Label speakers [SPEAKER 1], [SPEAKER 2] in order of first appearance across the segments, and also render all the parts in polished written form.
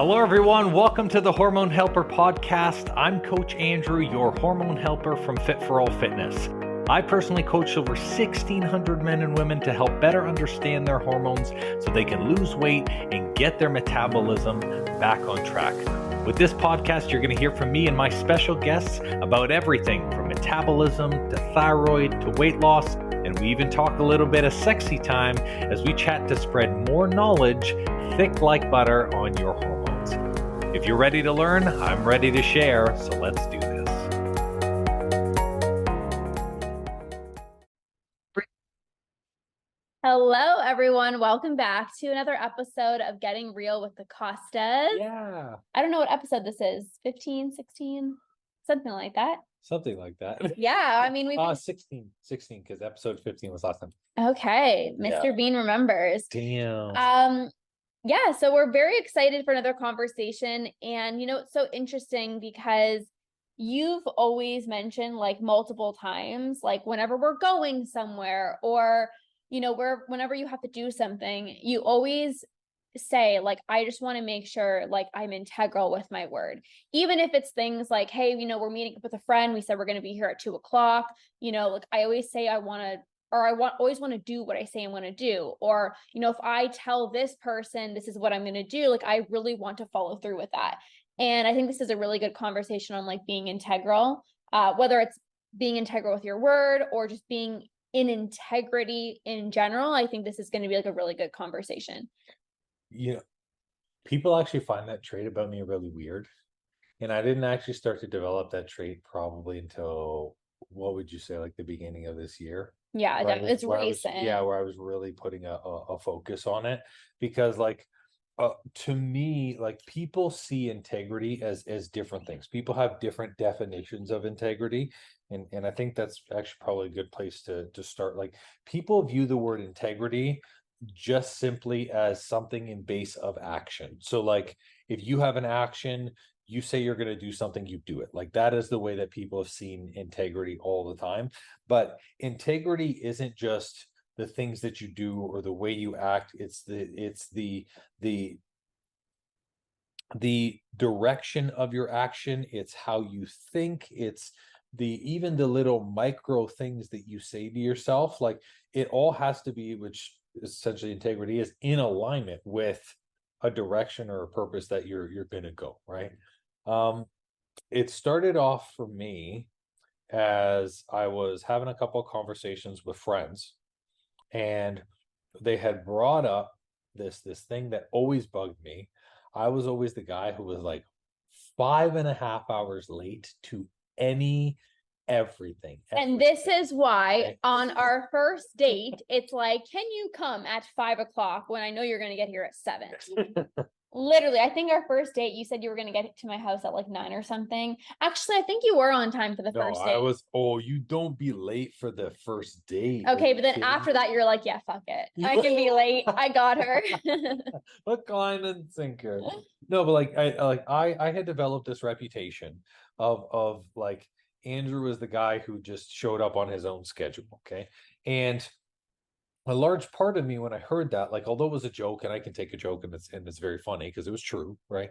[SPEAKER 1] Hello, everyone. Welcome to the Hormone Helper podcast. I'm Coach Andrew, your hormone helper from Fit for All Fitness. I personally coach over 1,600 men and women to help better understand their hormones so they can lose weight and get their metabolism back on track. With this podcast, you're going to hear from me and my special guests about everything from metabolism to thyroid to weight loss. And we even talk a little bit of sexy time as we chat to spread more knowledge thick like butter on your hormones. If you're ready to learn, I'm ready to share, so let's do this.
[SPEAKER 2] Hello, everyone. Welcome back to another episode of Getting Real with the Costas.
[SPEAKER 1] Yeah.
[SPEAKER 2] I don't know what episode this is, 15, 16, something like that.
[SPEAKER 1] Something like that.
[SPEAKER 2] Yeah, I mean, we've
[SPEAKER 1] 16, because episode 15 was last time.
[SPEAKER 2] Okay, Mr. Bean remembers.
[SPEAKER 1] Damn.
[SPEAKER 2] Yeah, so we're very excited for another conversation. And, it's so interesting because you've always mentioned like multiple times, like whenever we're going somewhere or, whenever you have to do something, you always say like, I just want to make sure like I'm integral with my word, even if it's things like, hey, we're meeting up with a friend. We said we're going to be here at 2:00. Like I always say, always want to do what I say I'm going to do. Or, if I tell this person, this is what I'm going to do, like, I really want to follow through with that. And I think this is a really good conversation on like being integral, whether it's being integral with your word or just being in integrity in general. I think this is going to be like a really good conversation.
[SPEAKER 1] People actually find that trait about me really weird. And I didn't actually start to develop that trait probably until, what would you say, like the beginning of this year?
[SPEAKER 2] Yeah, it's recent.
[SPEAKER 1] Where I was really putting a focus on it, because to me, like, people see integrity as different things. People have different definitions of integrity, and I think that's actually probably a good place to start. Like, people view the word integrity just simply as something in base of action. So like, if you have an action, you say you're going to do something, you do it. Like, that is the way that people have seen integrity all the time. But integrity isn't just the things that you do or the way you act. It's the direction of your action. It's how you think. It's even the little micro things that you say to yourself. Like, it all has to be, which essentially integrity is, in alignment with a direction or a purpose that you're going to go, right? It started off for me as I was having a couple of conversations with friends, and they had brought up this thing that always bugged me. I was always the guy who was like 5.5 hours late to everything.
[SPEAKER 2] And this is why on our first date, it's like, can you come at 5:00 when I know you're going to get here at 7? Literally, I think our first date, you said you were going to get to my house at like 9 or something. Actually, I think you were on time for the first date.
[SPEAKER 1] I was. Oh, you don't be late for the first date.
[SPEAKER 2] Okay, but then after that, you're like, yeah, fuck it. I can be late. I got her.
[SPEAKER 1] Hook, line, and sinker. No, but like I had developed this reputation of like, Andrew was the guy who just showed up on his own schedule. Okay. And a large part of me, when I heard that, like, although it was a joke, and I can take a joke and it's very funny because it was true, right?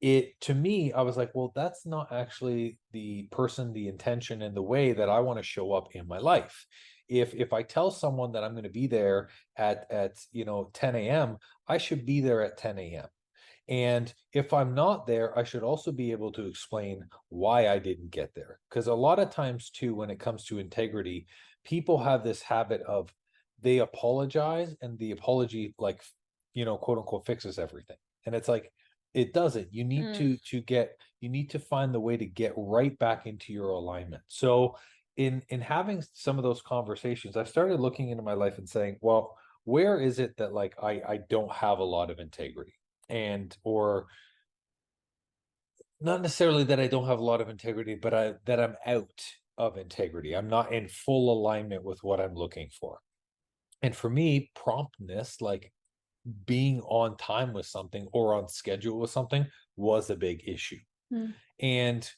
[SPEAKER 1] To me, I was like, well, that's not actually the person, the intention, and the way that I want to show up in my life. If I tell someone that I'm going to be there at 10 a.m., I should be there at 10 a.m. And if I'm not there, I should also be able to explain why I didn't get there. Because a lot of times too, when it comes to integrity, people have this habit of, they apologize, and the apology, like, quote unquote, fixes everything. And it's like, it doesn't. You need you need to find the way to get right back into your alignment. So in having some of those conversations, I started looking into my life and saying, well, where is it that like I don't have a lot of integrity? Or not necessarily that I don't have a lot of integrity, but that I'm out of integrity. I'm not in full alignment with what I'm looking for. And for me, promptness, like being on time with something or on schedule with something, was a big issue. And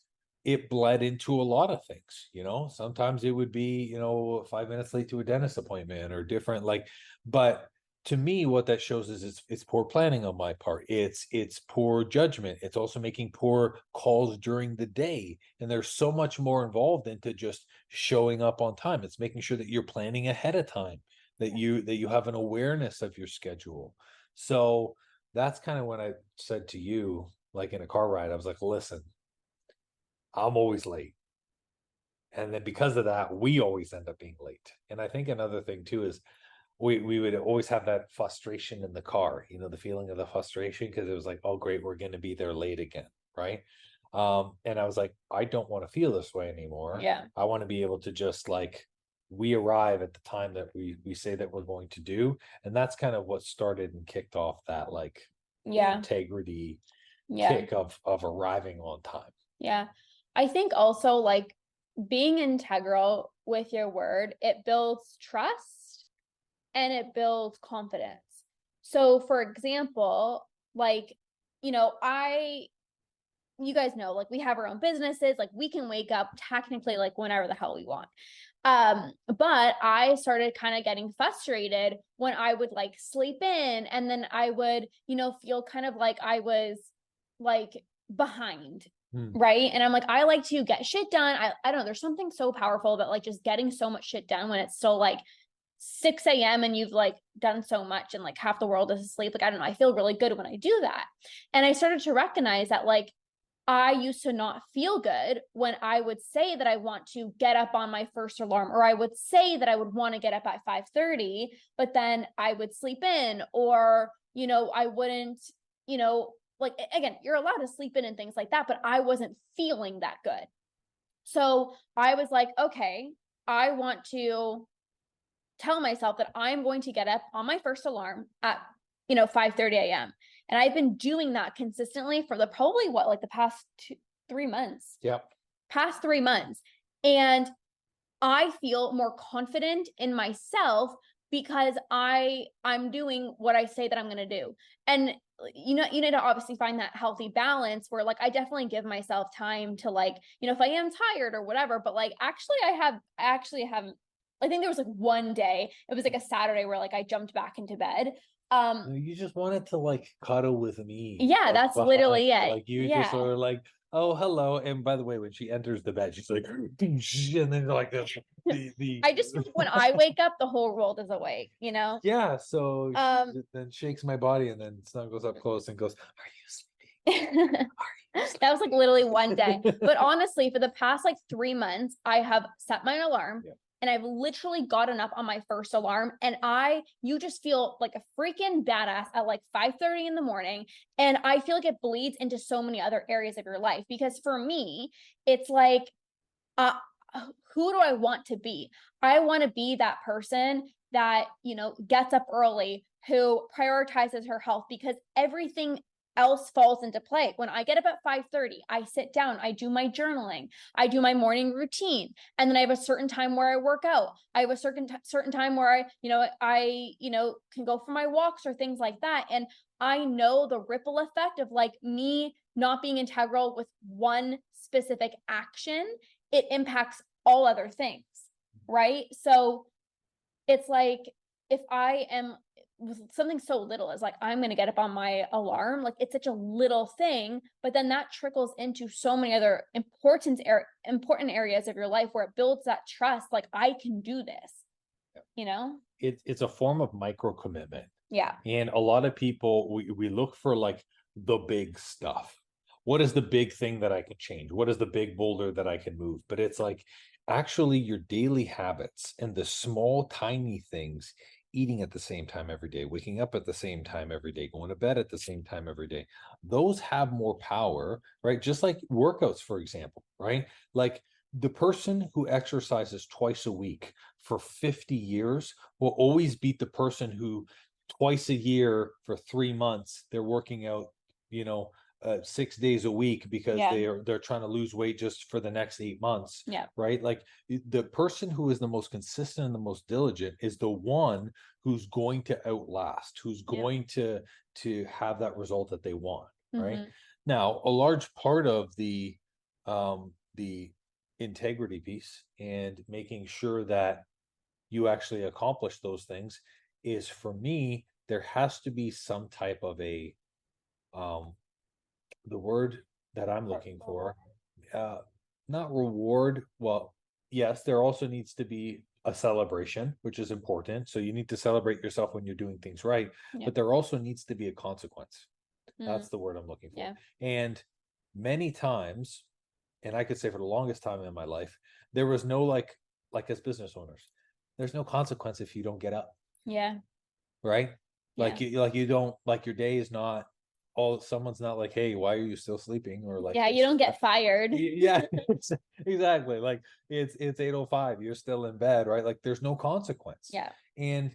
[SPEAKER 1] it bled into a lot of things. Sometimes it would be 5 minutes late to a dentist appointment or different, like, but to me, what that shows is it's poor planning on my part. It's poor judgment. It's also making poor calls during the day. And there's so much more involved into just showing up on time. It's making sure that you're planning ahead of time, that you have an awareness of your schedule. So that's kind of when I said to you, like in a car ride, I was like, listen, I'm always late. And then because of that, we always end up being late. And I think another thing too is we would always have that frustration in the car, the feeling of the frustration, because it was like, oh great, we're going to be there late again, right? And I was like, I don't want to feel this way anymore.
[SPEAKER 2] Yeah.
[SPEAKER 1] I want to be able to just like, we arrive at the time that we say that we're going to do. And that's kind of what started and kicked off that like
[SPEAKER 2] Yeah.
[SPEAKER 1] integrity
[SPEAKER 2] Yeah.
[SPEAKER 1] kick of arriving on time.
[SPEAKER 2] Yeah. I think also like being integral with your word, it builds trust and it builds confidence. So for example, like, you guys know, like we have our own businesses, like we can wake up technically like whenever the hell we want. But I started kind of getting frustrated when I would like sleep in, and then I would, feel kind of like I was like behind. Right. And I'm like, I like to get shit done. I don't know. There's something so powerful about like just getting so much shit done when it's still like 6 a.m. and you've like done so much and like half the world is asleep. Like, I don't know. I feel really good when I do that. And I started to recognize that like I used to not feel good when I would say that I want to get up on my first alarm, or I would say that I would want to get up at 5:30, but then I would sleep in, or, I wouldn't, like, again, you're allowed to sleep in and things like that, but I wasn't feeling that good. So I was like, okay, I want to tell myself that I'm going to get up on my first alarm at 5:30 a.m. And I've been doing that consistently for the probably the past 3 months.
[SPEAKER 1] Yep.
[SPEAKER 2] Past 3 months. And I feel more confident in myself because I'm doing what I say that I'm going to do. And you need to obviously find that healthy balance where like I definitely give myself time to like, if I am tired or whatever, but like actually I think there was like one day, it was like a Saturday where like I jumped back into bed.
[SPEAKER 1] You just wanted to like cuddle with me.
[SPEAKER 2] Yeah,
[SPEAKER 1] like,
[SPEAKER 2] that's literally it.
[SPEAKER 1] Like you
[SPEAKER 2] Yeah.
[SPEAKER 1] just were like, oh hello. And by the way, when she enters the bed, she's like, and then like the
[SPEAKER 2] I just when I wake up, the whole world is awake,
[SPEAKER 1] yeah. So
[SPEAKER 2] Um,
[SPEAKER 1] she then shakes my body and then snuggles up close and goes, are you sleeping?
[SPEAKER 2] that was like literally one day. But honestly, for the past like 3 months, I have set my alarm.
[SPEAKER 1] Yeah.
[SPEAKER 2] And I've literally gotten up on my first alarm, and you just feel like a freaking badass at like 5:30 in the morning. And I feel like it bleeds into so many other areas of your life, because for me, it's like, who do I want to be? I want to be that person that, gets up early, who prioritizes her health, because everything else falls into play. When I get up at 5:30, I sit down, I do my journaling, I do my morning routine, and then I have a certain time where I work out. I have a certain time where I can go for my walks or things like that. And I know the ripple effect of like me not being integral with one specific action, it impacts all other things, right? So it's like, if I am with something so little as like, I'm going to get up on my alarm, like it's such a little thing, but then that trickles into so many other important areas of your life where it builds that trust. Like, I can do this,
[SPEAKER 1] It's a form of micro commitment.
[SPEAKER 2] Yeah.
[SPEAKER 1] And a lot of people, we look for like the big stuff. What is the big thing that I can change? What is the big boulder that I can move? But it's like actually your daily habits and the small, tiny things, eating at the same time every day, waking up at the same time every day, going to bed at the same time every day. Those have more power, right? Just like workouts, for example, right? Like the person who exercises twice a week for 50 years will always beat the person who twice a year for 3 months, they're working out, 6 days a week because they're trying to lose weight just for the next 8 months.
[SPEAKER 2] Yeah.
[SPEAKER 1] Right. Like the person who is the most consistent and the most diligent is the one who's going to outlast, who's going to have that result that they want. Right. Now, a large part of the integrity piece and making sure that you actually accomplish those things is, for me, there has to be some type of a, the word that I'm looking for, uh, not reward. Well, yes, there also needs to be a celebration, which is important. So you need to celebrate yourself when you're doing things right,
[SPEAKER 2] Yeah.
[SPEAKER 1] but there also needs to be a consequence.
[SPEAKER 2] Mm,
[SPEAKER 1] That's the word I'm looking for.
[SPEAKER 2] yeah.
[SPEAKER 1] And many times, and I could say for the longest time in my life, there was no like as business owners, there's no consequence if you don't get up,
[SPEAKER 2] Yeah.
[SPEAKER 1] right?
[SPEAKER 2] Yeah.
[SPEAKER 1] Like you don't, like your day is not all, someone's not like, hey, why are you still sleeping? Or like
[SPEAKER 2] Yeah. You
[SPEAKER 1] it's
[SPEAKER 2] don't get fired.
[SPEAKER 1] yeah, exactly. Like it's 8:05, you're still in bed, right? Like there's no consequence.
[SPEAKER 2] Yeah.
[SPEAKER 1] And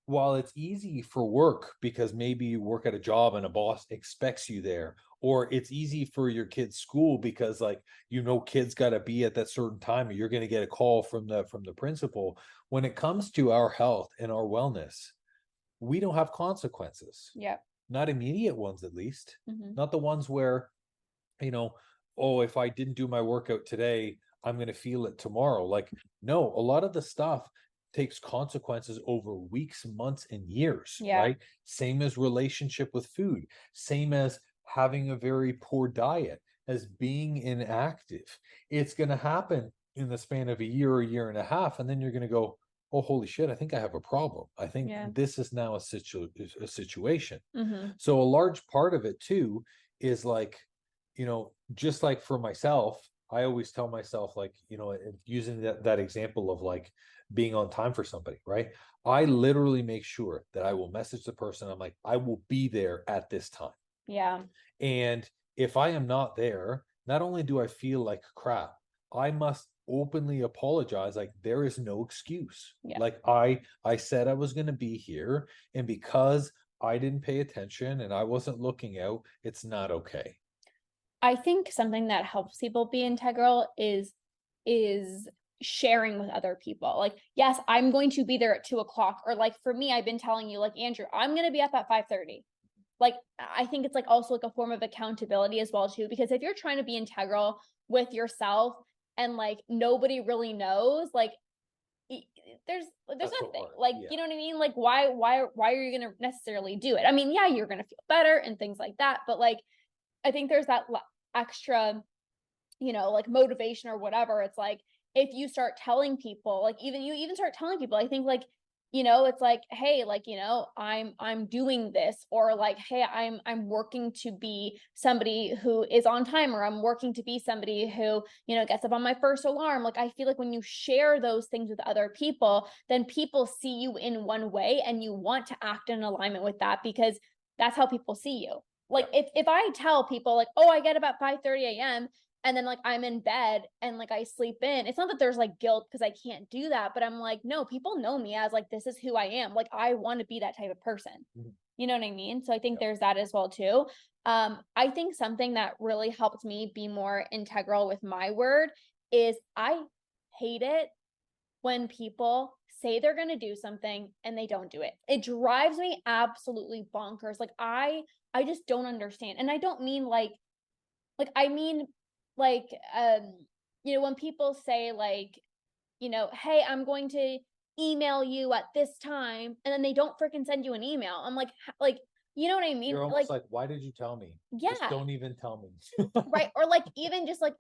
[SPEAKER 1] while it's easy for work because maybe you work at a job and a boss expects you there, or it's easy for your kids' school because like kids got to be at that certain time, or you're going to get a call from the principal. When it comes to our health and our wellness, we don't have consequences.
[SPEAKER 2] Yeah.
[SPEAKER 1] Not immediate ones, at least.
[SPEAKER 2] Mm-hmm.
[SPEAKER 1] Not the ones where, you know, oh, if I didn't do my workout today, I'm going to feel it tomorrow. Like, no, a lot of the stuff takes consequences over weeks, months, and years,
[SPEAKER 2] Yeah.
[SPEAKER 1] right? Same as relationship with food, same as having a very poor diet, as being inactive. It's going to happen in the span of a year and a half, and then you're going to go, oh, holy shit, I think I have a problem. I think
[SPEAKER 2] Yeah.
[SPEAKER 1] this is now a situation.
[SPEAKER 2] Mm-hmm.
[SPEAKER 1] So a large part of it too is like, just like for myself, I always tell myself, like, using that example of like being on time for somebody, right? I literally make sure that I will message the person. I'm like, I will be there at this time.
[SPEAKER 2] Yeah.
[SPEAKER 1] And if I am not there, not only do I feel like crap, I must openly apologize. Like there is no excuse.
[SPEAKER 2] Yeah.
[SPEAKER 1] Like I said I was going to be here, and because I didn't pay attention and I wasn't looking out, it's not okay.
[SPEAKER 2] I think something that helps people be integral is sharing with other people. Like, yes, I'm going to be there at 2 o'clock. Or like for me, I've been telling you, like, Andrew, I'm gonna be up at 5:30. Like, I think it's like also like a form of accountability as well, too. Because if you're trying to be integral with yourself and like nobody really knows, like there's
[SPEAKER 1] That's so
[SPEAKER 2] nothing.
[SPEAKER 1] hard.
[SPEAKER 2] Like,
[SPEAKER 1] Yeah.
[SPEAKER 2] you know what I mean? Like, why are you gonna necessarily do it? I mean, yeah, you're gonna feel better and things like that, but like I think there's that extra, like motivation or whatever. It's like if you start telling people, like even start telling people, I think like, it's like, hey, like, I'm doing this, or like, hey, I'm working to be somebody who is on time, or I'm working to be somebody who, gets up on my first alarm. Like I feel like when you share those things with other people, then people see you in one way and you want to act in alignment with that because that's how people see you. Like if I tell people like, oh, I get up at 5:30 a.m. and then like I'm in bed and like I sleep in, it's not that there's like guilt because I can't do that, but I'm like, no, people know me as like this is who I am. Like I want to be that type of person.
[SPEAKER 1] Mhm.
[SPEAKER 2] You know what I mean? So I think there's that as well too. I think something that really helped me be more integral with my word is I hate it when people say they're going to do something and they don't do it. It drives me absolutely bonkers. Like I just don't understand. And I don't mean I mean like when people say like, hey, I'm going to email you at this time and then they don't freaking send you an email. I'm like, you know what I mean?
[SPEAKER 1] You're
[SPEAKER 2] Like,
[SPEAKER 1] almost like, why did you tell me? Just
[SPEAKER 2] yeah.
[SPEAKER 1] don't even tell me.
[SPEAKER 2] Right. Or like even just like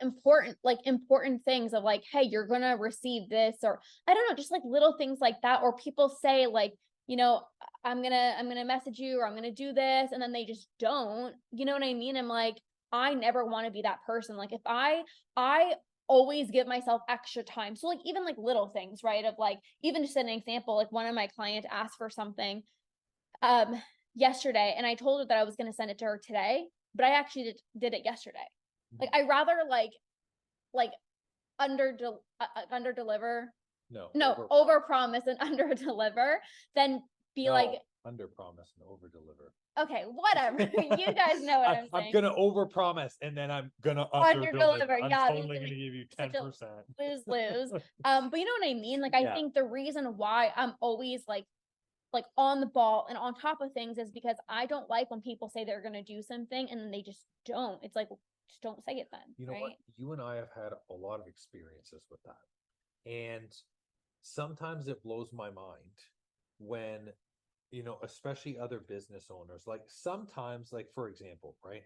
[SPEAKER 2] important things of like, hey, you're gonna receive this, or I don't know, just like little things like that. Or people say like, I'm gonna message you, or I'm gonna do this, and then they just don't. You know what I mean? I'm like, I never want to be that person. Like if I always give myself extra time. So like even like little things, right? Of like even just an example, like one of my clients asked for something yesterday, and I told her that I was gonna send it to her today, but I actually did it yesterday. Like I rather like under deliver,
[SPEAKER 1] No,
[SPEAKER 2] no, over promise and under deliver than be like,
[SPEAKER 1] under promise and over deliver.
[SPEAKER 2] okay, whatever. You guys know what I'm
[SPEAKER 1] I'm
[SPEAKER 2] saying.
[SPEAKER 1] gonna over promise and then I'm gonna
[SPEAKER 2] Under deliver.
[SPEAKER 1] I'm
[SPEAKER 2] Yeah,
[SPEAKER 1] totally gonna give you 10%.
[SPEAKER 2] Lose. But you know what I mean? Like I think the reason why I'm always like on the ball and on top of things is because I don't like when people say they're going to do something and then they just don't. It's like, just don't say it then.
[SPEAKER 1] You know
[SPEAKER 2] right?
[SPEAKER 1] what? You and I have had a lot of experiences with that. And sometimes it blows my mind when especially other business owners, like sometimes, like for example, right?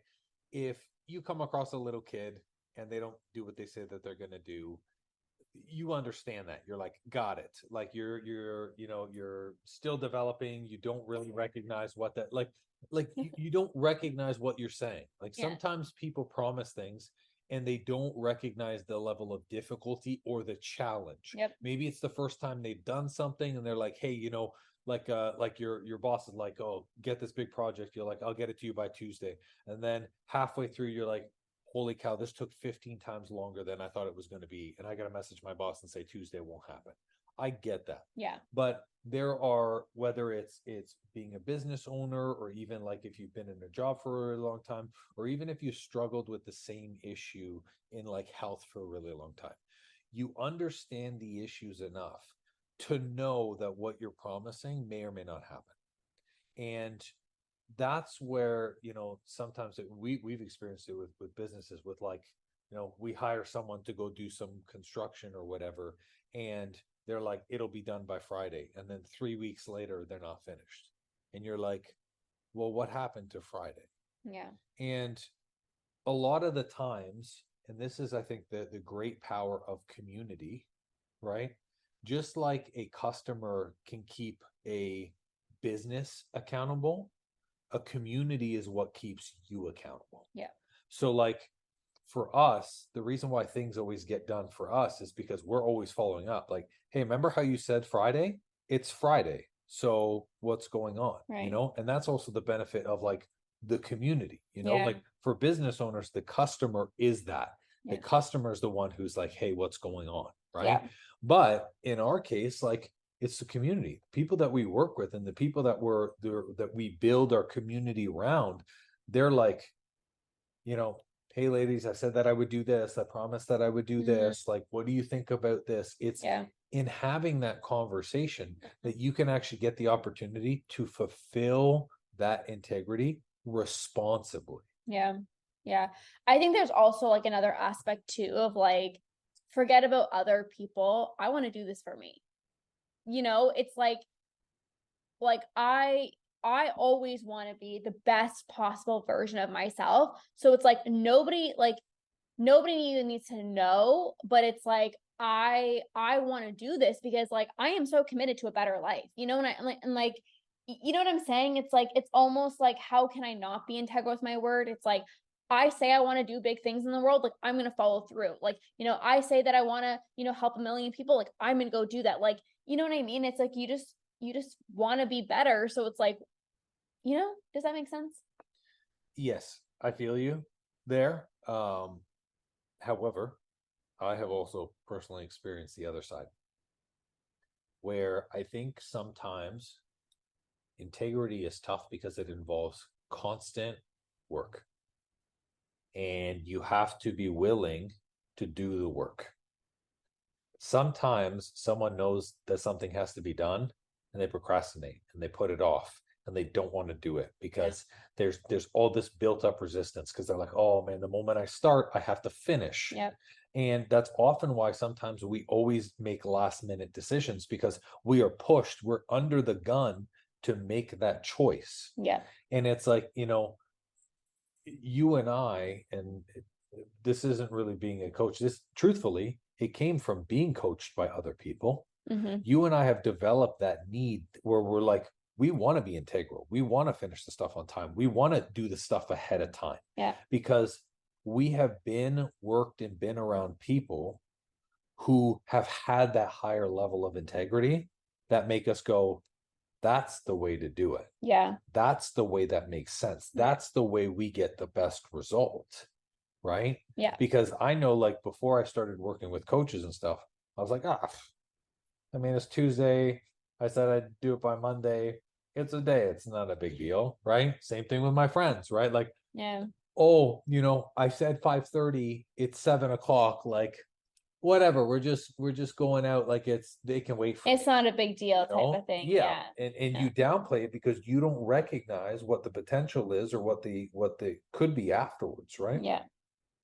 [SPEAKER 1] If you come across a little kid and they don't do what they say that they're going to do, you understand that. You're like, got it. Like you're still developing. You don't really recognize what that like you don't recognize what you're saying. Like
[SPEAKER 2] Yeah.
[SPEAKER 1] sometimes people promise things and they don't recognize the level of difficulty or the challenge.
[SPEAKER 2] Yep.
[SPEAKER 1] Maybe it's the first time they've done something and they're like, hey, like your boss is like, oh, get this big project. You're like, I'll get it to you by Tuesday. And then halfway through, you're like, holy cow, this took 15 times longer than I thought it was going to be. And I got to message my boss and say Tuesday won't happen. I get that.
[SPEAKER 2] Yeah.
[SPEAKER 1] But there are, whether it's being a business owner, or even like if you've been in a job for a long time, or even if you struggled with the same issue in like health for a really long time, you understand the issues enough to know that what you're promising may or may not happen. And that's where, sometimes we've experienced it with businesses, with like, we hire someone to go do some construction or whatever, and they're like, it'll be done by Friday. And then 3 weeks later, they're not finished. And you're like, well, what happened to Friday?
[SPEAKER 2] Yeah.
[SPEAKER 1] And a lot of the times, and this is, I think, the great power of community, right? Just like a customer can keep a business accountable, a community is what keeps you accountable.
[SPEAKER 2] Yeah.
[SPEAKER 1] So like for us, the reason why things always get done for us is because we're always following up. Like, hey, remember how you said Friday? It's Friday. So what's going on?
[SPEAKER 2] Right.
[SPEAKER 1] And that's also the benefit of like the community,
[SPEAKER 2] Yeah.
[SPEAKER 1] like for business owners, the customer is that.
[SPEAKER 2] Yeah.
[SPEAKER 1] The customer is the one who's like, hey, what's going on? Right.
[SPEAKER 2] Yeah.
[SPEAKER 1] But in our case, like, it's the community, people that we work with, and the people that we build our community around. They're like, hey ladies, I said that I would do this. I promised that I would do this. Like, what do you think about this? It's in having that conversation that you can actually get the opportunity to fulfill that integrity responsibly.
[SPEAKER 2] Yeah. Yeah. I think there's also like another aspect too of like, forget about other people. I want to do this for me. It's like I always want to be the best possible version of myself. So it's like nobody even needs to know, but it's like I want to do this because like I am so committed to a better life. And like you know what I'm saying? It's like it's almost like, how can I not be integral with my word? It's like, I say I want to do big things in the world, like I'm going to follow through. Like, I say that I want to, help a million people, like I'm going to go do that. Like, you know what I mean? It's like you just want to be better. So it's like, does that make sense?
[SPEAKER 1] Yes, I feel you there. However, I have also personally experienced the other side, where I think sometimes integrity is tough because it involves constant work, and you have to be willing to do the work. Sometimes someone knows that something has to be done and they procrastinate and they put it off and they don't want to do it because there's all this built up resistance, because they're like, oh man, the moment I start, I have to finish.
[SPEAKER 2] Yep.
[SPEAKER 1] And that's often why sometimes we always make last minute decisions, because we are pushed, we're under the gun to make that choice.
[SPEAKER 2] Yeah.
[SPEAKER 1] And it's like, you and I, and this isn't really being a coach, this truthfully, it came from being coached by other people. You and I have developed that need where we're like, we want to be integral. We want to finish the stuff on time. We want to do the stuff ahead of time.
[SPEAKER 2] Yeah.
[SPEAKER 1] Because we have worked and been around people who have had that higher level of integrity that make us go, that's the way to do it.
[SPEAKER 2] Yeah.
[SPEAKER 1] That's the way that makes sense. That's the way we get the best result. Right?
[SPEAKER 2] Yeah.
[SPEAKER 1] Because I know, like, before I started working with coaches and stuff, I was like, I mean, it's Tuesday. I said I'd do it by Monday. It's a day. It's not a big deal. Right? Same thing with my friends, right? Like,
[SPEAKER 2] yeah.
[SPEAKER 1] Oh, I said 5:30, it's 7:00. Like, whatever. We're just going out. Like, they can wait for
[SPEAKER 2] it's
[SPEAKER 1] me,
[SPEAKER 2] not a big deal type of thing. Yeah.
[SPEAKER 1] And you downplay it because you don't recognize what the potential is or what the could be afterwards, right?
[SPEAKER 2] Yeah.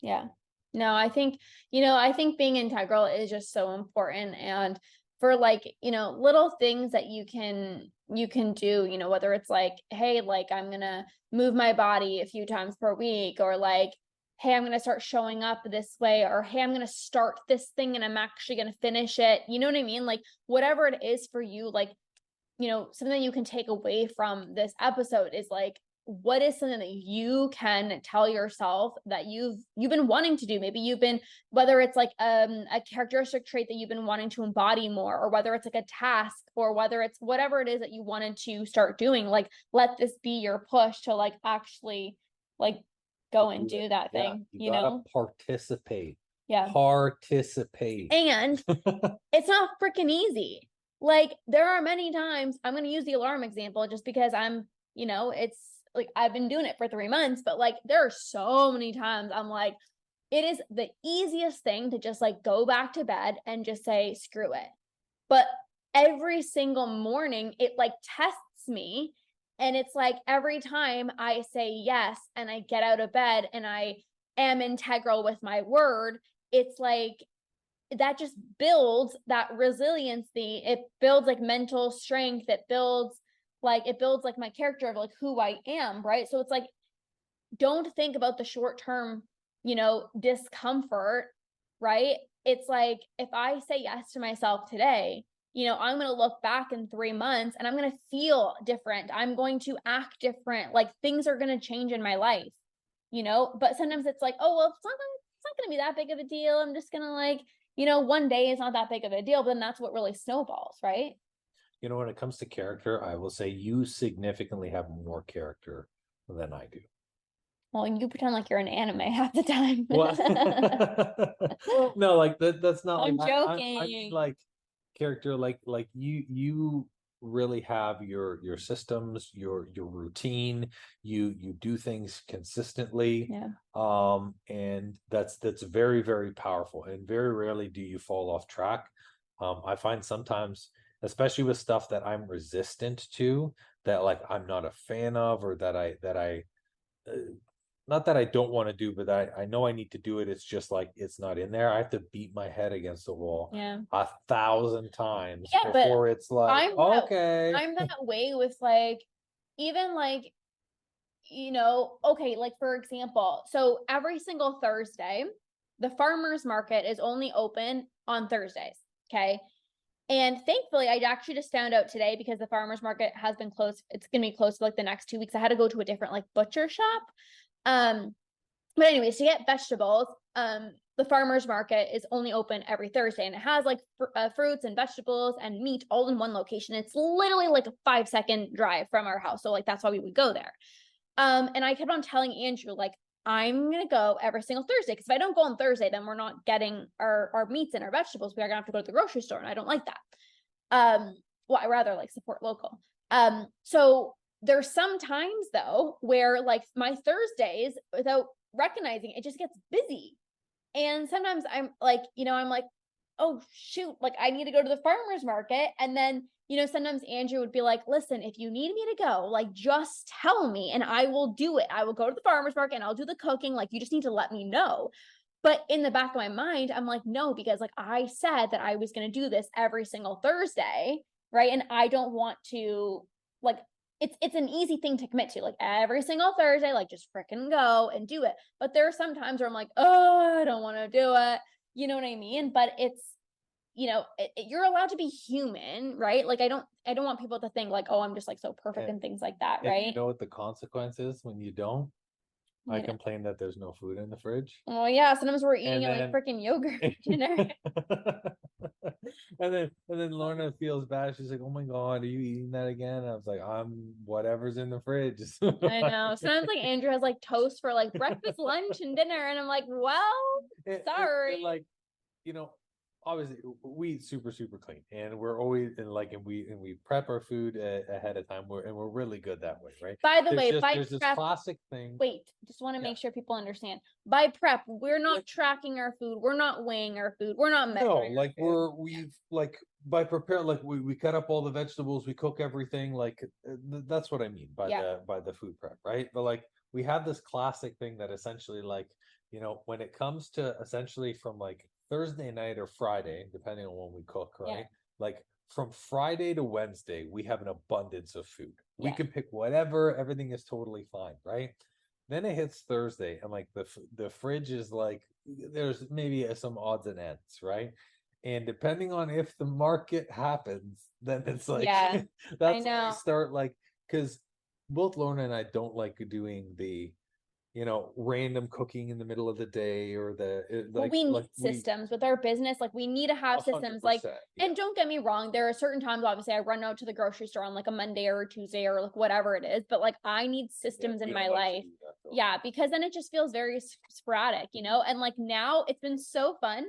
[SPEAKER 2] Yeah. No, I think being integral is just so important. And for like, little things that you can do, whether it's like, hey, like I'm gonna move my body a few times per week, or like, hey, I'm gonna start showing up this way, or hey, I'm gonna start this thing and I'm actually gonna finish it. You know what I mean? Like whatever it is for you, like, something you can take away from this episode is like, what is something that you can tell yourself that you've been wanting to do? Maybe you've been, whether it's like a characteristic trait that you've been wanting to embody more, or whether it's like a task, or whether it's whatever it is that you wanted to start doing, like let this be your push to like actually like go and do that
[SPEAKER 1] Yeah,
[SPEAKER 2] thing,
[SPEAKER 1] you gotta participate.
[SPEAKER 2] And it's not freaking easy. Like there are many times, I'm going to use the alarm example just because it's like I've been doing it for 3 months, but like there are so many times I'm like, it is the easiest thing to just like go back to bed and just say screw it. But every single morning it like tests me, and it's like every time I say yes and I get out of bed and I am integral with my word, it's like that just builds that resiliency. It builds like mental strength. It builds like my character of like who I am, right? So it's like, don't think about the short term, discomfort, right? It's like if I say yes to myself today, I'm going to look back in 3 months and I'm going to feel different. I'm going to act different. Like things are going to change in my life, but sometimes it's like, oh, well, it's not going to be that big of a deal. I'm just going to like, one day is not that big of a deal, but then that's what really snowballs, right?
[SPEAKER 1] When it comes to character, I will say you significantly have more character than I do.
[SPEAKER 2] Well, you pretend like you're an anime half the time.
[SPEAKER 1] What? No, like that's not
[SPEAKER 2] I'm
[SPEAKER 1] like I mean,
[SPEAKER 2] joking.
[SPEAKER 1] like character, like you really have your systems, your routine. You do things consistently.
[SPEAKER 2] Yeah.
[SPEAKER 1] And that's very, very powerful, and very rarely do you fall off track. I find sometimes, especially with stuff that I'm resistant to, that like I'm not a fan of, or that I not that I don't want to do, but I know I need to do it. It's just like it's not in there. I have to beat my head against the wall
[SPEAKER 2] Yeah.
[SPEAKER 1] 1,000 times
[SPEAKER 2] Yeah, but
[SPEAKER 1] before it's like, okay.
[SPEAKER 2] I'm that way with like, even like, okay, like for example, so every single Thursday, the farmers market is only open on Thursdays. Okay. And thankfully, I actually just found out today because the farmers market has been closed. It's going to be closed for like the next 2 weeks. I had to go to a different like butcher shop. But anyways, to get vegetables, the farmers market is only open every Thursday, and it has like fruits and vegetables and meat all in one location. It's literally like a 5-second drive from our house. So like, that's why we would go there. And I kept on telling Andrew, like, I'm going to go every single Thursday. Because if I don't go on Thursday, then we're not getting our meats and our vegetables. We are going to have to go to the grocery store. And I don't like that. Well, I rather like support local. So there's some times though, where like my Thursdays, without recognizing it just gets busy. And sometimes I'm like, I'm like, oh shoot, like I need to go to the farmer's market. And then, sometimes Andrew would be like, listen, if you need me to go, like just tell me and I will do it. I will go to the farmer's market and I'll do the cooking. Like you just need to let me know. But in the back of my mind, I'm like, no, because like I said that I was going to do this every single Thursday, right? And I don't want to like, it's an easy thing to commit to, like every single Thursday, like just freaking go and do it. But there are some times where I'm like, oh, I don't want to do it. You know what I mean? But it's, you're allowed to be human, right? Like I don't want people to think like, oh, I'm just like so perfect and things like that,
[SPEAKER 1] And
[SPEAKER 2] right?
[SPEAKER 1] you know what the consequence is when you don't? I complain that there's no food in the fridge.
[SPEAKER 2] Oh yeah, sometimes we're eating
[SPEAKER 1] like
[SPEAKER 2] freaking yogurt for dinner.
[SPEAKER 1] and then Lorna feels bad. She's like, "Oh my god, are you eating that again?" I was like, "I'm whatever's in the fridge."
[SPEAKER 2] I know. Sometimes like Andrew has like toast for like breakfast, lunch, and dinner, and I'm like, well, sorry.
[SPEAKER 1] And, like, you know, obviously we eat super, super clean, and we're always and we prep our food ahead of time. We're really good that way, right?
[SPEAKER 2] By the way,
[SPEAKER 1] there's this classic thing.
[SPEAKER 2] Wait, just want to make sure people understand. By prep, we're not tracking our food. We're not weighing our food. We're not measuring.
[SPEAKER 1] No, like we've like by prepare, like we cut up all the vegetables, we cook everything. Like that's what I mean by the food prep, right? But like we have this classic thing that essentially, like, when it comes to essentially from like Thursday night or Friday, depending on when we cook, right? like from Friday to Wednesday, we have an abundance of food. We
[SPEAKER 2] Yeah.
[SPEAKER 1] can pick whatever, everything is totally fine, right? Then it hits Thursday, and like the fridge is like there's maybe some odds and ends, right? And depending on if the market happens, then it's like
[SPEAKER 2] Yeah, I
[SPEAKER 1] that's when I
[SPEAKER 2] know.
[SPEAKER 1] start like because both Lorna and I don't like doing the random cooking in the middle of the day or
[SPEAKER 2] Well, we
[SPEAKER 1] like
[SPEAKER 2] need systems with our business. Like we need to have systems. Like,
[SPEAKER 1] 100%,
[SPEAKER 2] and don't get me wrong, there are certain times, obviously, I run out to the grocery store on like a Monday or a Tuesday or like whatever it is, but like I need systems in
[SPEAKER 1] we
[SPEAKER 2] my
[SPEAKER 1] don't like to
[SPEAKER 2] life.
[SPEAKER 1] do that, though.
[SPEAKER 2] Yeah, because then it just feels very sporadic, and like now it's been so fun.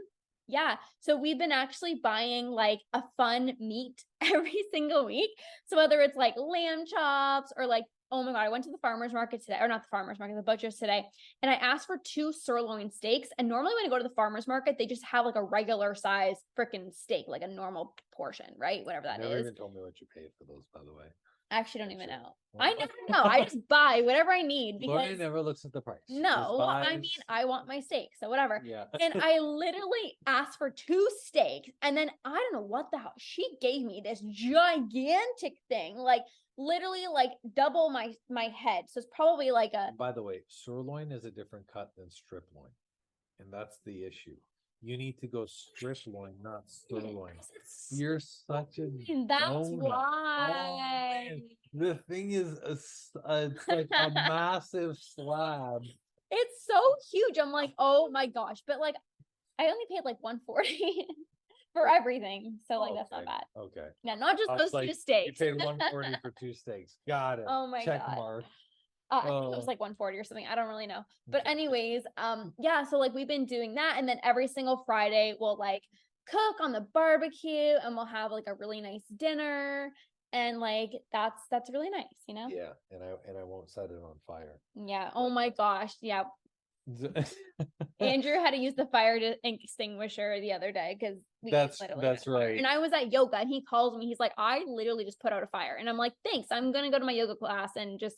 [SPEAKER 2] Yeah. So we've been actually buying like a fun meat every single week. So whether it's like lamb chops or like, oh my God, I went to the farmer's market today, or not the farmer's market, the butcher's today. And I asked for 2 sirloin steaks. And normally when I go to the farmer's market, they just have like a regular size freaking steak, like a normal portion, right? Whatever that
[SPEAKER 1] Never
[SPEAKER 2] is.
[SPEAKER 1] even told me what you paid for those, by the way.
[SPEAKER 2] I actually don't even
[SPEAKER 1] Sure.
[SPEAKER 2] know. I never know. I just buy whatever I need
[SPEAKER 1] Lorna
[SPEAKER 2] because
[SPEAKER 1] never looks at the price. She just
[SPEAKER 2] no, I mean,
[SPEAKER 1] buys.
[SPEAKER 2] I want my steak, so whatever.
[SPEAKER 1] Yeah.
[SPEAKER 2] And I literally asked for 2 steaks, and then I don't know what the hell she gave me this gigantic thing, like literally like double my head. So it's probably like a
[SPEAKER 1] By the way, sirloin is a different cut than strip loin, and that's the issue. You need to go strip loin, not sirloin. You're such a
[SPEAKER 2] that's
[SPEAKER 1] donut.
[SPEAKER 2] why.
[SPEAKER 1] Man. The thing is, it's like a massive slab.
[SPEAKER 2] It's so huge. I'm like, oh my gosh. But like I only paid like 140 for everything. So like that's not
[SPEAKER 1] Okay,
[SPEAKER 2] bad.
[SPEAKER 1] okay.
[SPEAKER 2] Yeah, not just
[SPEAKER 1] I
[SPEAKER 2] those
[SPEAKER 1] was
[SPEAKER 2] 2
[SPEAKER 1] like,
[SPEAKER 2] steaks.
[SPEAKER 1] you paid 140 for 2 steaks. Got it.
[SPEAKER 2] Oh my
[SPEAKER 1] Check
[SPEAKER 2] God.
[SPEAKER 1] mark.
[SPEAKER 2] I think it was
[SPEAKER 1] Oh,
[SPEAKER 2] like 140 or something. I don't really know. But
[SPEAKER 1] okay.
[SPEAKER 2] anyways, yeah, so like we've been doing that, and then every single Friday we'll like cook on the barbecue and we'll have like a really nice dinner. And like that's really nice,
[SPEAKER 1] Yeah, and I won't set it on fire.
[SPEAKER 2] Yeah. Oh my gosh. Yeah.
[SPEAKER 1] That's
[SPEAKER 2] Andrew had to use the fire extinguisher the other day because we literally had a fire.
[SPEAKER 1] right.
[SPEAKER 2] And I was at yoga and he calls me. He's like, I literally just put out a fire. And I'm like, thanks. I'm gonna go to my yoga class and just,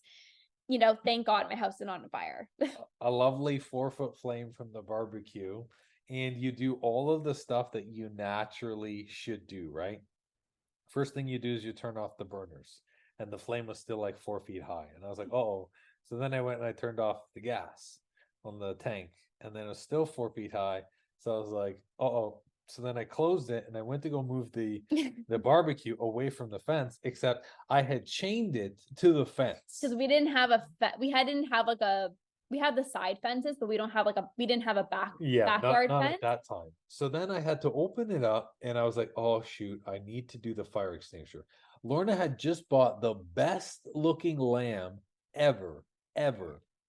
[SPEAKER 2] thank God my house is not on fire.
[SPEAKER 1] A lovely 4-foot flame from the barbecue, and you do all of the stuff that you naturally should do, right? First thing you do is you turn off the burners, and the flame was still like 4 feet high. And I was like, oh. So then I went and I turned off the gas on the tank, and then it was still 4 feet high. So I was like, oh. So then I closed it and I went to go move the barbecue away from the fence, except I had chained it to the fence.
[SPEAKER 2] Because we didn't have we didn't have like we have the side fences, but we didn't have a backyard
[SPEAKER 1] Not
[SPEAKER 2] fence.
[SPEAKER 1] at that time. So then I had to open it up and I was like, oh shoot, I need to do the fire extinguisher. Lorna had just bought the best looking lamb ever.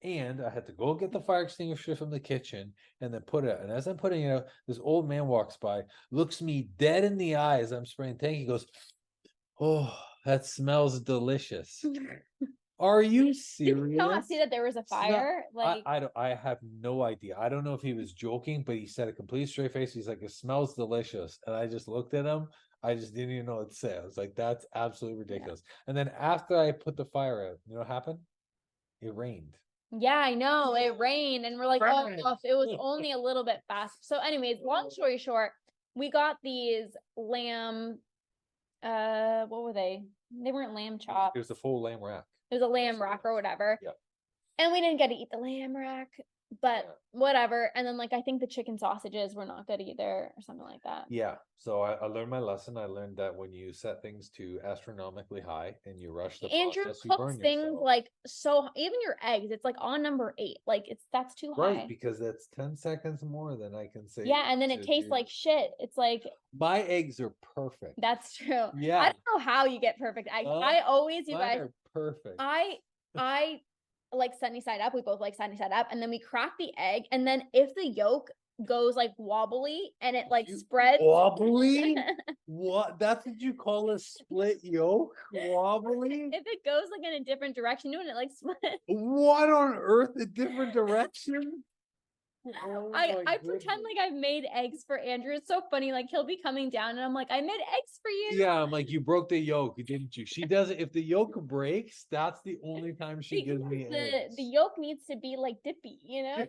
[SPEAKER 1] And I had to go get the fire extinguisher from the kitchen and then put it out. And as I'm putting it out, this old man walks by, looks me dead in the eye as I'm spraying tank. He goes, oh, that smells delicious. Are you
[SPEAKER 2] Did you not
[SPEAKER 1] serious?
[SPEAKER 2] see that there was a fire? Like,
[SPEAKER 1] I have no idea. I don't know if he was joking, but he said a complete straight face. He's like, it smells delicious. And I just looked at him. I just didn't even know what to say. I was like, that's absolutely ridiculous. And then after I put the fire out, you know what happened? It rained.
[SPEAKER 2] yeah, I know it rained, and we're like, oh, it was only a little bit fast. So, anyways, long story short, we got these lamb. What were they? They weren't lamb chops.
[SPEAKER 1] It was a full lamb rack.
[SPEAKER 2] It was a lamb rack or whatever.
[SPEAKER 1] Yep.
[SPEAKER 2] And we didn't get to eat the lamb rack, but
[SPEAKER 1] Yeah.
[SPEAKER 2] whatever. And then like I think the chicken sausages were not good either, or something like that.
[SPEAKER 1] Yeah. So I learned my lesson. I learned that when you set things to astronomically high and you rush the
[SPEAKER 2] Andrew
[SPEAKER 1] process, you
[SPEAKER 2] cooks
[SPEAKER 1] burn
[SPEAKER 2] things
[SPEAKER 1] yourself.
[SPEAKER 2] like so. Even your eggs, it's like on number 8. Like that's too high.
[SPEAKER 1] Right, because that's 10 seconds more than I can say.
[SPEAKER 2] Yeah, and then it tastes like shit. It's like
[SPEAKER 1] my eggs are perfect.
[SPEAKER 2] That's true.
[SPEAKER 1] Yeah.
[SPEAKER 2] I don't know how you get perfect eggs. I always, you
[SPEAKER 1] mine
[SPEAKER 2] guys,
[SPEAKER 1] are perfect.
[SPEAKER 2] I like sunny side up. We both like sunny side up, and then we crack the egg, and then if the yolk goes like wobbly and it like spreads
[SPEAKER 1] wobbly. What? That's what you call a split yolk? Wobbly?
[SPEAKER 2] If it goes like in a different direction, and it like split.
[SPEAKER 1] What on earth? A different direction? Oh
[SPEAKER 2] I pretend like I've made eggs for Andrew. It's so funny. Like he'll be coming down, and I'm like, I made eggs for you.
[SPEAKER 1] Yeah, I'm like, you broke the yolk, didn't you? She does it. If the yolk breaks, that's the only time she gives me eggs.
[SPEAKER 2] The yolk needs to be like dippy, you know.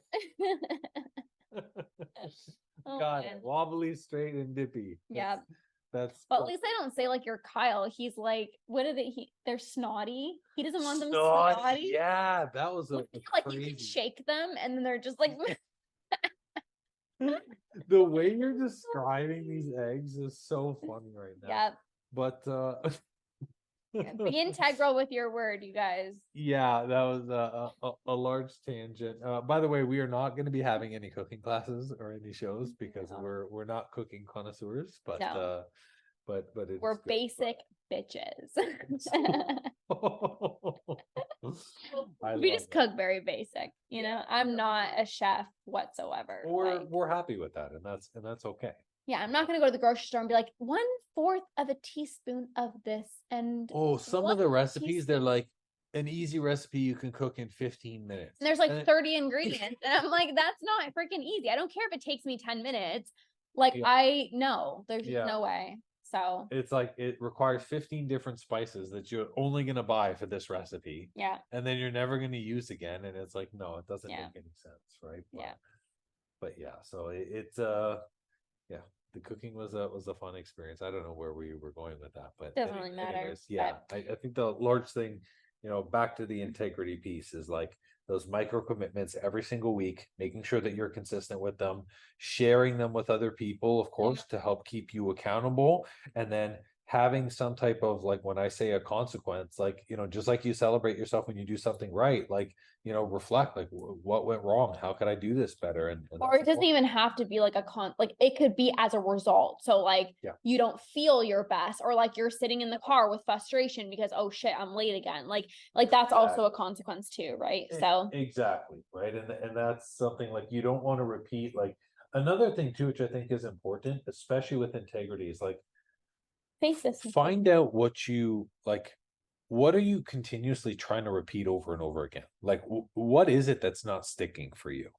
[SPEAKER 1] Got it. Wobbly, straight, and dippy.
[SPEAKER 2] Yeah.
[SPEAKER 1] That's
[SPEAKER 2] But at least I don't say like you're Kyle. He's like, what are they? They're snotty. He doesn't want them snotty.
[SPEAKER 1] Yeah, that was
[SPEAKER 2] Like you can shake them and then they're just like.
[SPEAKER 1] The way you're describing these eggs is so funny right now.
[SPEAKER 2] Yeah.
[SPEAKER 1] But
[SPEAKER 2] be integral with your word, you guys.
[SPEAKER 1] Yeah, that was a large tangent. By the way, we are not going to be having any cooking classes or any shows because we're not cooking connoisseurs, but
[SPEAKER 2] No.
[SPEAKER 1] we're
[SPEAKER 2] basic bitches.
[SPEAKER 1] We
[SPEAKER 2] We just cook very basic, you know. I'm not a chef whatsoever.
[SPEAKER 1] We're happy with that, and that's okay.
[SPEAKER 2] Yeah, I'm not gonna go to the grocery store and be like 1/4 of a teaspoon of this and
[SPEAKER 1] some of the recipes they're like an easy recipe you can cook in 15 minutes.
[SPEAKER 2] And there's like 30 ingredients, and I'm like, that's not freaking easy. I don't care if it takes me 10 minutes. Like I know there's just no way. So
[SPEAKER 1] it's like it requires 15 different spices that you're only going to buy for this recipe.
[SPEAKER 2] Yeah.
[SPEAKER 1] And then you're never going to use again. And it's like, no, it doesn't make any sense. Right. But yeah, so it's the cooking was a fun experience. I don't know where we were going with that, but
[SPEAKER 2] doesn't really matter.
[SPEAKER 1] Anyways, yeah. I think the large thing, back to the integrity piece is like those micro commitments every single week, making sure that you're consistent with them, sharing them with other people, of course, to help keep you accountable. And then having some type of, like, when I say a consequence, like, just like you celebrate yourself when you do something right, like, reflect, like, what went wrong? How could I do this better? And
[SPEAKER 2] or it doesn't even have to be like like it could be as a result. So like you don't feel your best, or like you're sitting in the car with frustration because, oh shit, I'm late again. Like that's also a consequence too, right? So
[SPEAKER 1] exactly, right. And that's something like you don't want to repeat. Like another thing too, which I think is important, especially with integrity, is like find out what you like. What are you continuously trying to repeat over and over again? Like, what is it that's not sticking for you?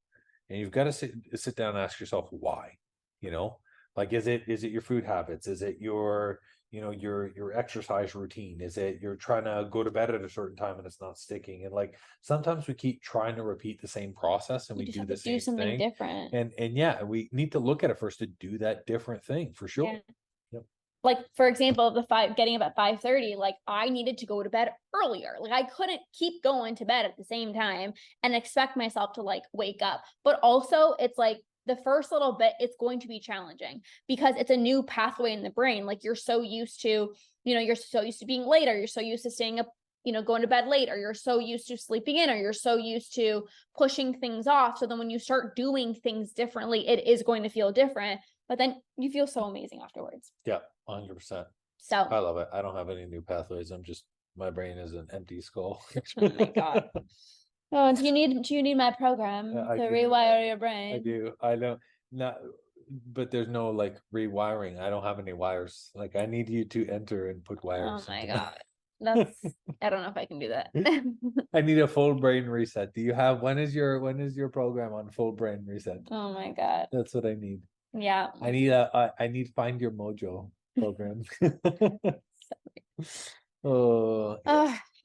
[SPEAKER 1] And you've got to sit down and ask yourself why. Like, is it your food habits? Is it your your exercise routine? Is it you're trying to go to bed at a certain time and it's not sticking? And like sometimes we keep trying to repeat the same process and we do the same
[SPEAKER 2] something
[SPEAKER 1] thing
[SPEAKER 2] different.
[SPEAKER 1] And yeah, we need to look at it first to do that different thing for sure.
[SPEAKER 2] Like, for example, getting up at 5:30, like I needed to go to bed earlier. Like I couldn't keep going to bed at the same time and expect myself to like wake up. But also it's like the first little bit, it's going to be challenging because it's a new pathway in the brain. Like you're so used to, you're so used to being late, or you're so used to staying up, going to bed late, or you're so used to sleeping in, or you're so used to pushing things off. So then when you start doing things differently, it is going to feel different. But then you feel so amazing afterwards.
[SPEAKER 1] Yeah, 100%.
[SPEAKER 2] So
[SPEAKER 1] I love it. I don't have any new pathways. My brain is an empty skull.
[SPEAKER 2] Oh my God. Oh, do you need my program to rewire your brain?
[SPEAKER 1] I do. I don't. Not, but there's no like rewiring. I don't have any wires. Like I need you to enter and put wires.
[SPEAKER 2] Oh my God. I don't know if I can do that.
[SPEAKER 1] I need a full brain reset. Do you have when is your program on full brain reset?
[SPEAKER 2] Oh my God.
[SPEAKER 1] That's what I need.
[SPEAKER 2] Yeah.
[SPEAKER 1] I need Find Your Mojo program.
[SPEAKER 2] All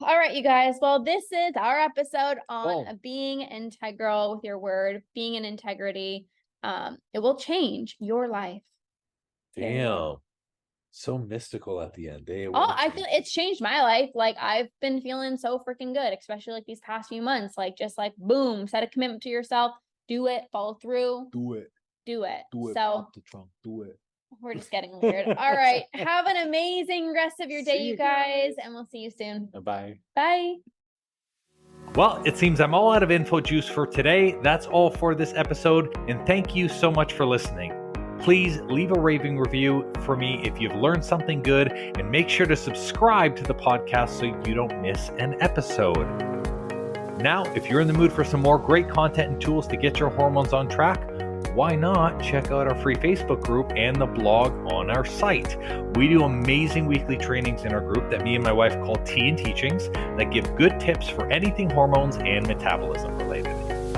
[SPEAKER 2] right, you guys. Well, this is our episode on being integral with your word, being in integrity. It will change your life.
[SPEAKER 1] Damn. So mystical at the end.
[SPEAKER 2] I feel it's changed my life. Like I've been feeling so freaking good, especially like these past few months. Like just like boom, set a commitment to yourself, do it, follow through.
[SPEAKER 1] Do it.
[SPEAKER 2] So
[SPEAKER 1] pop the trunk, do it.
[SPEAKER 2] We're just getting weird. All right. Have an amazing rest of your day, you guys, and we'll see you soon.
[SPEAKER 1] Bye.
[SPEAKER 2] Bye.
[SPEAKER 1] Well, it seems I'm all out of info juice for today. That's all for this episode, and thank you so much for listening. Please leave a raving review for me if you've learned something good, and make sure to subscribe to the podcast so you don't miss an episode. Now, if you're in the mood for some more great content and tools to get your hormones on track, why not check out our free Facebook group and the blog on our site. We do amazing weekly trainings in our group that me and my wife call Tea and Teachings that give good tips for anything hormones and metabolism related.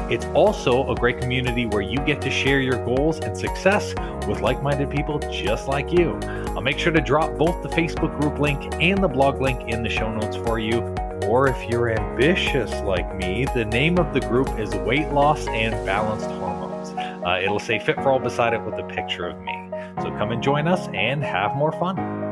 [SPEAKER 1] It's also a great community where you get to share your goals and success with like-minded people just like you. I'll make sure to drop both the Facebook group link and the blog link in the show notes for you. Or if you're ambitious like me, the name of the group is Weight Loss and Balanced Hormones. It'll say Fit for All beside it with a picture of me. So come and join us and have more fun.